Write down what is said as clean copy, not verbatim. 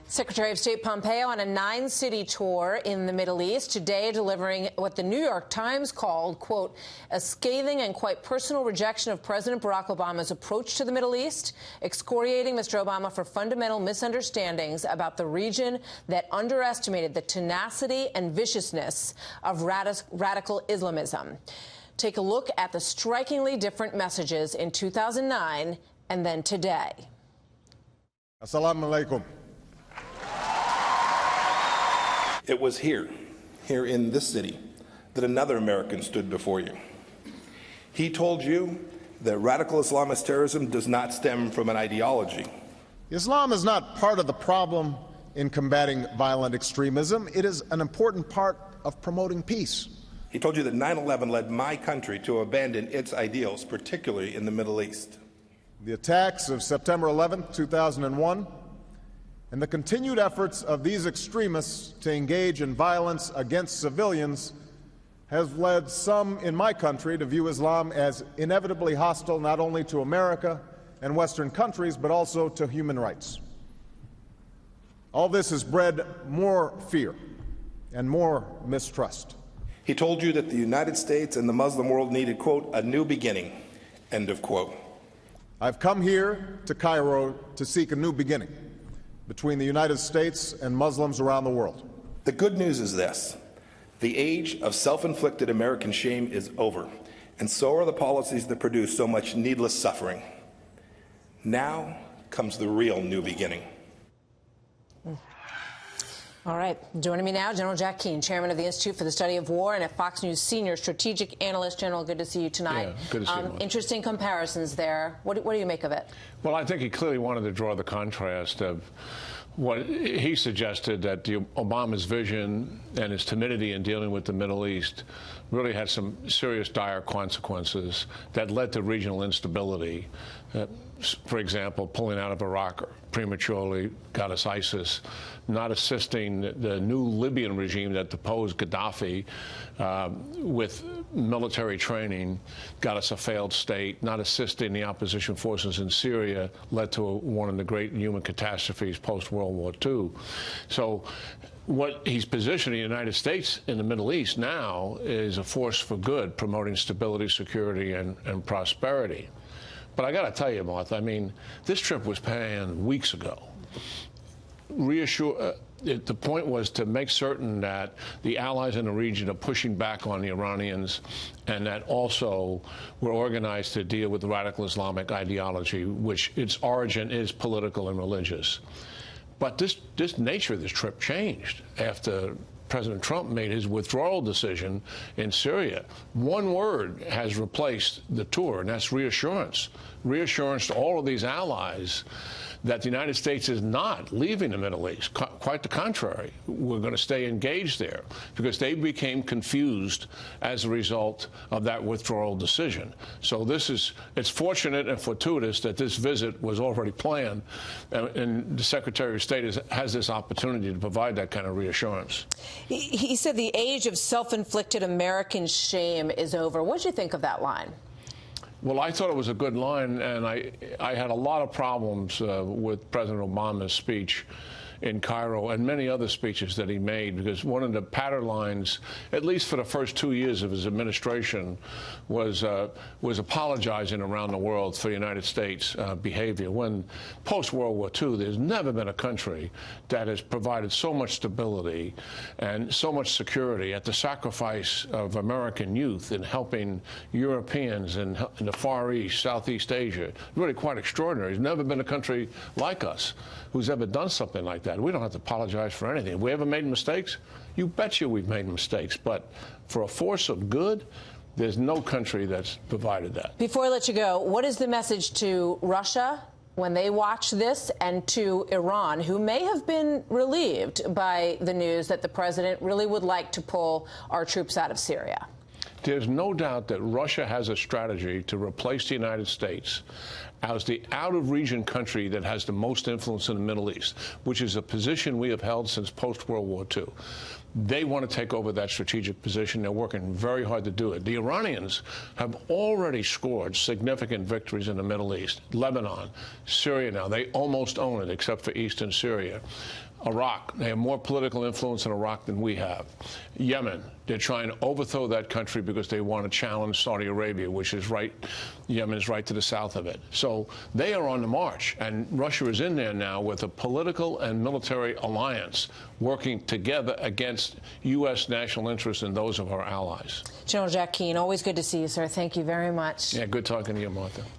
Secretary of State Pompeo on a 9-city tour in the Middle East, today delivering what the New York Times called, quote, a scathing and quite personal rejection of President Barack Obama's approach to the Middle East, excoriating Mr. Obama for fundamental misunderstandings about the region that underestimated the tenacity and viciousness of radical Islamism. Take a look at the strikingly different messages in 2009 and then today. Assalamu alaikum. It was here in this city, that another American stood before you. He told you that radical Islamist terrorism does not stem from an ideology. Islam is not part of the problem in combating violent extremism. It is an important part of promoting peace. He told you that 9/11 led my country to abandon its ideals, particularly in the Middle East. The attacks of September 11, 2001, and the continued efforts of these extremists to engage in violence against civilians has led some in my country to view Islam as inevitably hostile not only to America and Western countries, but also to human rights. All this has bred more fear and more mistrust. He told you that the United States and the Muslim world needed, quote, a new beginning, end of quote. I've come here to Cairo to seek a new beginning between the United States and Muslims around the world. The good news is this: the age of self-inflicted American shame is over, and so are the policies that produce so much needless suffering. Now comes the real new beginning. All right. Joining me now, General Jack Keane, chairman of the Institute for the Study of War and a Fox News senior strategic analyst. General, good to see you tonight. Yeah, good to see you. Interesting comparisons there. What do you make of it? Well, I think he clearly wanted to draw the contrast of what he suggested, that Obama's vision and his timidity in dealing with the Middle East really had some serious dire consequences that led to regional instability. For example, pulling out of Iraq prematurely got us ISIS, not assisting the new Libyan regime that deposed Gaddafi with military training, got us a failed state, not assisting the opposition forces in Syria, led to one of the great human catastrophes post-World War II. So what he's positioning the United States in the Middle East now is a force for good, promoting stability, security, and prosperity. But I got to tell you, Martha, I mean, this trip was planned weeks ago. The point was to make certain that the allies in the region are pushing back on the Iranians, and that also we're organized to deal with the radical Islamic ideology, which its origin is political and religious. But this nature of this trip changed after President Trump made his withdrawal decision in Syria. One word has replaced the tour, and that's reassurance. Reassurance to all of these allies that the United States is not leaving the Middle East. Quite the contrary. We're going to stay engaged there because they became confused as a result of that withdrawal decision. So it's fortunate and fortuitous that this visit was already planned, and the Secretary of State has this opportunity to provide that kind of reassurance. He said the age of self-inflicted American shame is over. What did you think of that line? Well, I thought it was a good line, and I had a lot of problems with President Obama's speech in Cairo and many other speeches that he made, because one of the pattern lines, at least for the first 2 years of his administration, was apologizing around the world for the United States behavior. When post-World War II, there's never been a country that has provided so much stability and so much security at the sacrifice of American youth in helping Europeans in the Far East, Southeast Asia. Really quite extraordinary. There's never been a country like us who's ever done something like that. We don't have to apologize for anything. Have we ever made mistakes? You betcha we've made mistakes. But for a force of good, there's no country that's provided that. Before I let you go, what is the message to Russia when they watch this, and to Iran, who may have been relieved by the news that the president really would like to pull our troops out of Syria? There's no doubt that Russia has a strategy to replace the United States as the out-of-region country that has the most influence in the Middle East, which is a position we have held since post-World War II. They want to take over that strategic position. They're working very hard to do it. The Iranians have already scored significant victories in the Middle East. Lebanon, Syria now, they almost own it, except for eastern Syria. Iraq, they have more political influence in Iraq than we have. Yemen, they're trying to overthrow that country because they want to challenge Saudi Arabia, which is right, Yemen is right to the south of it. So they are on the march, and Russia is in there now with a political and military alliance working together against U.S. national interests and those of our allies. General Jack Keane, always good to see you, sir. Thank you very much. Yeah, good talking to you, Martha.